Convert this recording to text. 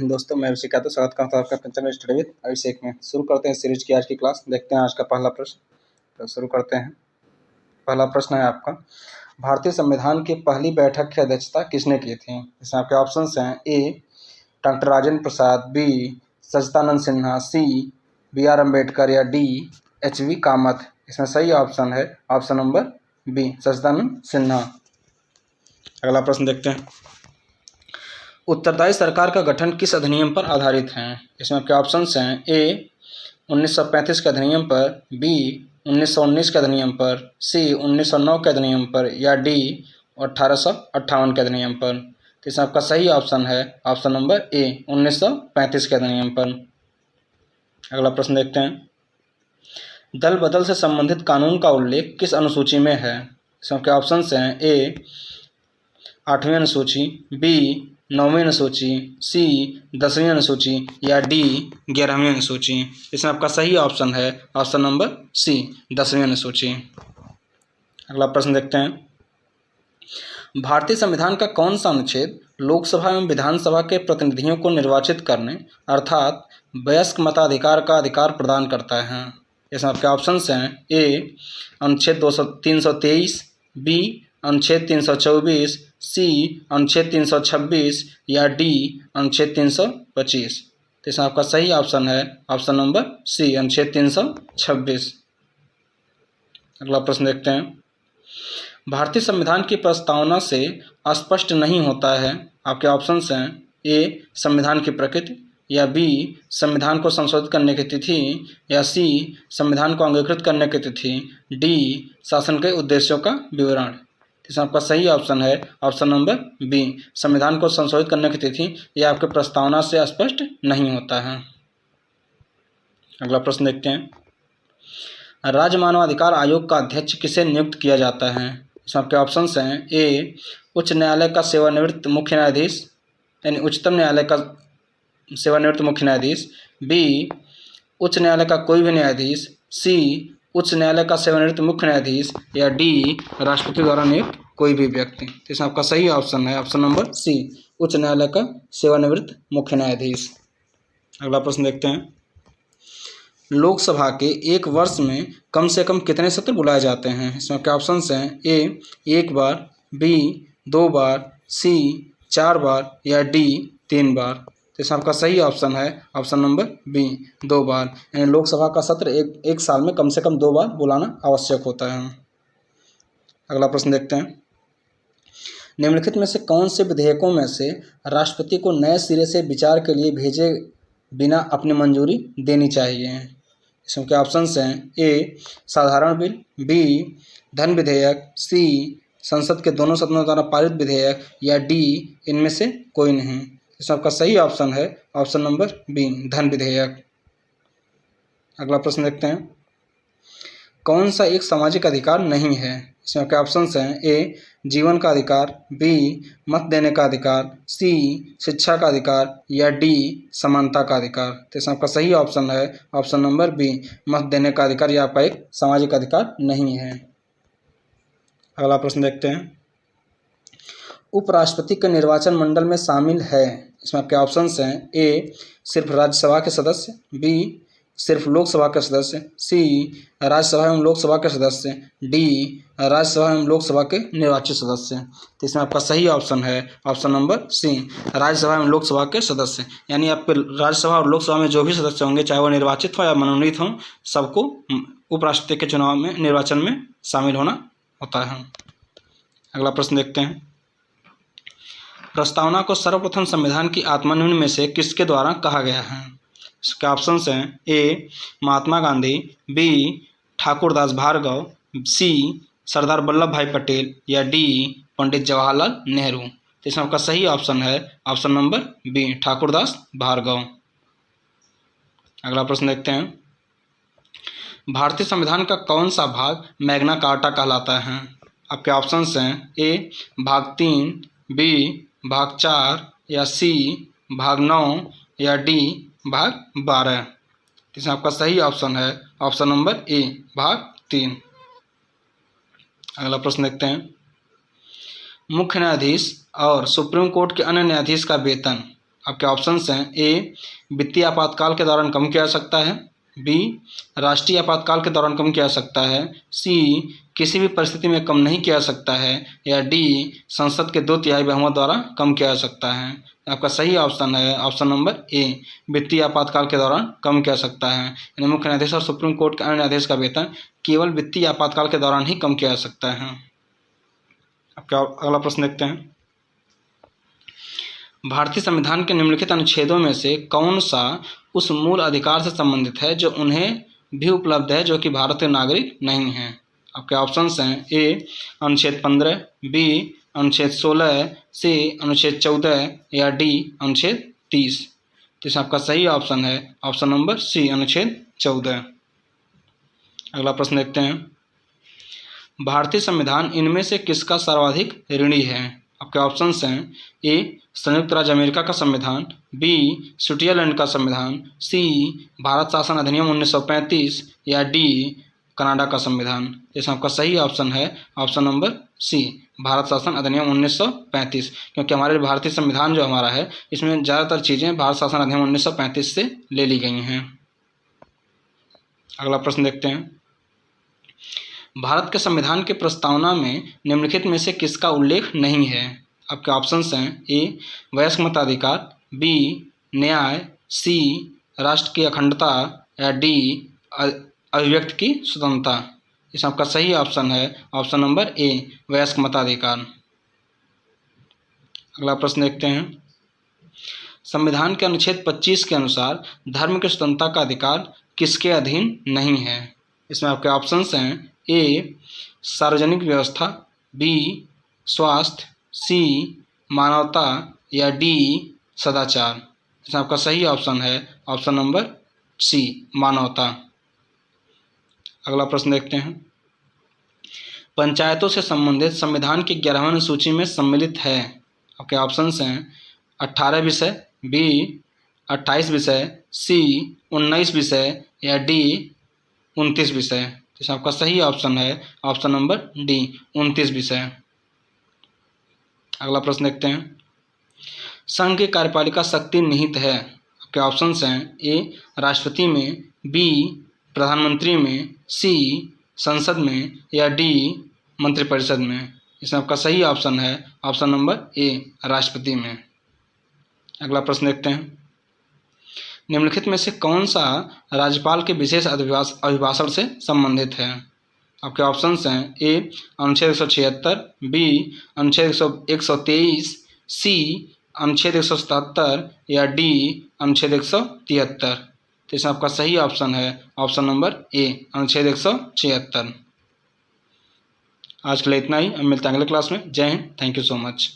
हिंद दोस्तों, मैं ऋषिका तो स्वागत करता हूँ आपका पंचम स्टडी विद अभिषेक में। शुरू करते हैं सीरीज की आज की क्लास। देखते हैं आज का पहला प्रश्न। तो शुरू करते हैं। पहला प्रश्न है आपका, भारतीय संविधान की पहली बैठक की अध्यक्षता किसने की थी? इसमें आपके ऑप्शंस हैं ए डॉक्टर राजेंद्र प्रसाद, बी सच्चिदानंद सिन्हा, सी बी.आर. अम्बेडकर या डी एच.वी. कामत। इसमें सही ऑप्शन है ऑप्शन नंबर बी सच्चिदानंद सिन्हा। अगला प्रश्न देखते हैं, उत्तरदायी सरकार का गठन किस अधिनियम पर आधारित है? इसमें आपके ऑप्शंस हैं ए 1935 के अधिनियम पर, बी 1919 के अधिनियम पर, सी 1909 के अधिनियम पर या डी 1858 के अधिनियम पर। तो इसमें आपका सही ऑप्शन है ऑप्शन नंबर ए 1935 के अधिनियम पर। अगला प्रश्न देखते हैं, दल बदल से संबंधित कानून का उल्लेख किस अनुसूची में है? इसमें आपके ऑप्शंस हैं ए 8वीं अनुसूची, बी 9वीं अनुसूची, सी 10वीं अनुसूची या डी 11वीं अनुसूची। इसमें आपका सही ऑप्शन है ऑप्शन नंबर सी 10वीं अनुसूची। अगला प्रश्न देखते हैं, भारतीय संविधान का कौन सा अनुच्छेद लोकसभा एवं विधानसभा के प्रतिनिधियों को निर्वाचित करने अर्थात वयस्क मताधिकार का अधिकार प्रदान करता है? इसमें आपके ऑप्शंस हैं ए अनुच्छेद 323, बी अनुच्छेद 324, सी अनुच्छेद 326 या डी अनुच्छेद 325। तो इसमें आपका सही ऑप्शन है ऑप्शन नंबर सी अनुच्छेद 326। अगला प्रश्न देखते हैं, भारतीय संविधान की प्रस्तावना से स्पष्ट नहीं होता है। आपके ऑप्शंस हैं ए संविधान की प्रकृति या बी संविधान को संशोधित करने की तिथि या सी संविधान को अंगीकृत करने की तिथि, डी शासन के उद्देश्यों का विवरण। इसमें आपका सही ऑप्शन है ऑप्शन नंबर बी संविधान को संशोधित करने की तिथि यह आपके प्रस्तावना से स्पष्ट नहीं होता है। अगला प्रश्न देखते हैं, राज्य मानवाधिकार आयोग का अध्यक्ष किसे नियुक्त किया जाता है? इसमें आपके ऑप्शंस हैं ए उच्च न्यायालय का सेवानिवृत्त मुख्य न्यायाधीश यानी उच्चतम न्यायालय का सेवानिवृत्त मुख्य न्यायाधीश, बी उच्च न्यायालय का कोई भी न्यायाधीश, सी उच्च न्यायालय का सेवानिवृत्त मुख्य न्यायाधीश या डी राष्ट्रपति द्वारा नियुक्त कोई भी व्यक्ति। तो इसमें आपका सही ऑप्शन है ऑप्शन नंबर सी उच्च न्यायालय का सेवानिवृत्त मुख्य न्यायाधीश। अगला प्रश्न देखते हैं, लोकसभा के एक वर्ष में कम से कम कितने सत्र बुलाए जाते हैं? इसमें आपके ऑप्शंस हैं ए 1 बार, बी 2 बार, सी 4 बार या डी 3 बार। तो इसमें आपका सही ऑप्शन है ऑप्शन नंबर बी 2 बार, यानी लोकसभा का सत्र एक साल में कम से कम 2 बार बुलाना आवश्यक होता है। अगला प्रश्न देखते हैं, निम्नलिखित में से कौन से विधेयकों में से राष्ट्रपति को नए सिरे से विचार के लिए भेजे बिना अपनी मंजूरी देनी चाहिए? इसमें क्या ऑप्शंस हैं ए साधारण बिल, बी धन विधेयक, सी संसद के दोनों सदनों द्वारा पारित विधेयक या डी इनमें से कोई नहीं। इसमें आपका सही ऑप्शन है ऑप्शन नंबर बी धन विधेयक। अगला प्रश्न देखते हैं, कौन सा एक सामाजिक अधिकार नहीं है? इसमें आपके ऑप्शंस हैं ए जीवन का अधिकार, बी मत देने का अधिकार, सी शिक्षा का अधिकार या डी समानता का अधिकार। तो इसमें आपका सही ऑप्शन है ऑप्शन नंबर बी मत देने का अधिकार, यह आपका एक सामाजिक अधिकार नहीं है। अगला प्रश्न देखते हैं, उपराष्ट्रपति के निर्वाचन मंडल में शामिल है। इसमें आपके ऑप्शंस हैं ए सिर्फ राज्यसभा के सदस्य, बी सिर्फ लोकसभा के सदस्य, सी राज्यसभा एवं लोकसभा के सदस्य, डी राज्यसभा एवं लोकसभा के निर्वाचित सदस्य। तो इसमें आपका सही ऑप्शन है ऑप्शन नंबर सी राज्यसभा एवं लोकसभा के सदस्य, यानी आपके राज्यसभा और लोकसभा में जो भी सदस्य होंगे चाहे वो निर्वाचित हो या मनोनीत हों सबको उपराष्ट्रपति के चुनाव में निर्वाचन में शामिल होना होता है। अगला प्रश्न देखते हैं, प्रस्तावना को सर्वप्रथम संविधान की आत्मा निम्न में से किसके द्वारा कहा गया है? इसके ऑप्शंस हैं ए महात्मा गांधी, बी ठाकुरदास भार्गव, सी सरदार वल्लभ भाई पटेल या डी पंडित जवाहरलाल नेहरू। तो इसमें आपका सही ऑप्शन है option number B Thakurdas Bhargav. अगला प्रश्न देखते हैं, भारतीय संविधान का कौन सा भाग मैग्ना कार्टा कहलाता है? आपके ऑप्शंस हैं ए भाग 3, बी भाग 4 या सी भाग 9 या डी भाग 12। इसमें आपका सही ऑप्शन है ऑप्शन नंबर ए भाग 3। अगला प्रश्न देखते हैं, मुख्य न्यायाधीश और सुप्रीम कोर्ट के अन्य न्यायाधीश का वेतन आपके ऑप्शंस हैं ए वित्तीय आपातकाल के दौरान कम किया जा सकता है, बी राष्ट्रीय आपातकाल के दौरान कम किया जा सकता है, सी किसी भी परिस्थिति में कम नहीं किया जा सकता है, या डी संसद के 2/3 बहुमत द्वारा कम किया जा सकता है। आपका सही ऑप्शन है ऑप्शन नंबर ए वित्तीय आपातकाल के दौरान कम किया जा सकता है। यानी मुख्य न्यायाधीश और सुप्रीम कोर्ट के अन्य न्यायाधीश का वेतन केवल वित्तीय आपातकाल के दौरान ही कम किया जा सकता है। आपका अगला प्रश्न देखते हैं। भारतीय संविधान के निम्नलिखित अनुच्छेदों में से कौन सा उस मूल अधिकार से संबंधित है जो उन्हें भी उपलब्ध है जो कि भारत के नागरिक नहीं हैं। आपके ऑप्शंस हैं ए अनुच्छेद 15, बी अनुच्छेद 16, सी अनुच्छेद 14 या डी अनुच्छेद 30। तो इसमें आपका सही ऑप्शन है ऑप्शन नंबर सी अनुच्छेद 14। अगला प्रश्न देखते हैं। भारतीय संविधान इनमें से किसका सर्वाधिक ऋणी है। आपके ऑप्शंस हैं ए संयुक्त राज्य अमेरिका का संविधान, बी स्विट्जरलैंड का संविधान, सी भारत शासन अधिनियम 1935 या डी कनाडा का संविधान। इसमें आपका सही ऑप्शन है ऑप्शन नंबर सी भारत शासन अधिनियम 1935, क्योंकि हमारे भारतीय संविधान जो हमारा है इसमें ज़्यादातर चीज़ें भारत शासन अधिनियम 1935 से ले ली गई हैं। अगला प्रश्न देखते हैं। भारत के संविधान की प्रस्तावना में निम्नलिखित में से किसका उल्लेख नहीं है। आपके ऑप्शंस हैं ए वयस्क मताधिकार, बी न्याय, सी राष्ट्र की अखंडता या डी अभिव्यक्ति की स्वतंत्रता। इसमें आपका सही ऑप्शन है ऑप्शन नंबर ए वयस्क मताधिकार। अगला प्रश्न देखते हैं। संविधान के अनुच्छेद 25 के अनुसार धर्म की स्वतंत्रता का अधिकार किसके अधीन नहीं है। इसमें आपके ऑप्शंस हैं ए सार्वजनिक व्यवस्था, बी स्वास्थ्य, सी मानवता या डी सदाचार। इसमें आपका सही ऑप्शन है ऑप्शन नंबर सी मानवता। अगला प्रश्न देखते हैं। पंचायतों से संबंधित संविधान की 11वीं अनुसूची में सम्मिलित है। आपके ऑप्शंस हैं 18 विषय, बी 28 विषय, सी 19 विषय या डी 29 विषय। इसमें आपका सही ऑप्शन है ऑप्शन नंबर डी 29 विषय। अगला प्रश्न देखते हैं। संघ की कार्यपालिका शक्ति निहित है। आपके ऑप्शंस हैं ए राष्ट्रपति में, बी प्रधानमंत्री में, सी संसद में या डी मंत्रिपरिषद में। इसमें आपका सही ऑप्शन है ऑप्शन नंबर ए राष्ट्रपति में। अगला प्रश्न देखते हैं। निम्नलिखित में से कौन सा राज्यपाल के विशेष अभिभाषण से संबंधित है। आपके ऑप्शंस हैं ए अनुच्छेद 176, बी अनुच्छेद 123, सी अनुच्छेद 177 या डी अनुच्छेद 173। तो इसमें आपका सही ऑप्शन है ऑप्शन नंबर ए अनुच्छेद 176। आज के लिए इतना ही। अब मिलते हैं अगले क्लास में। जय Hind. Thank you so much.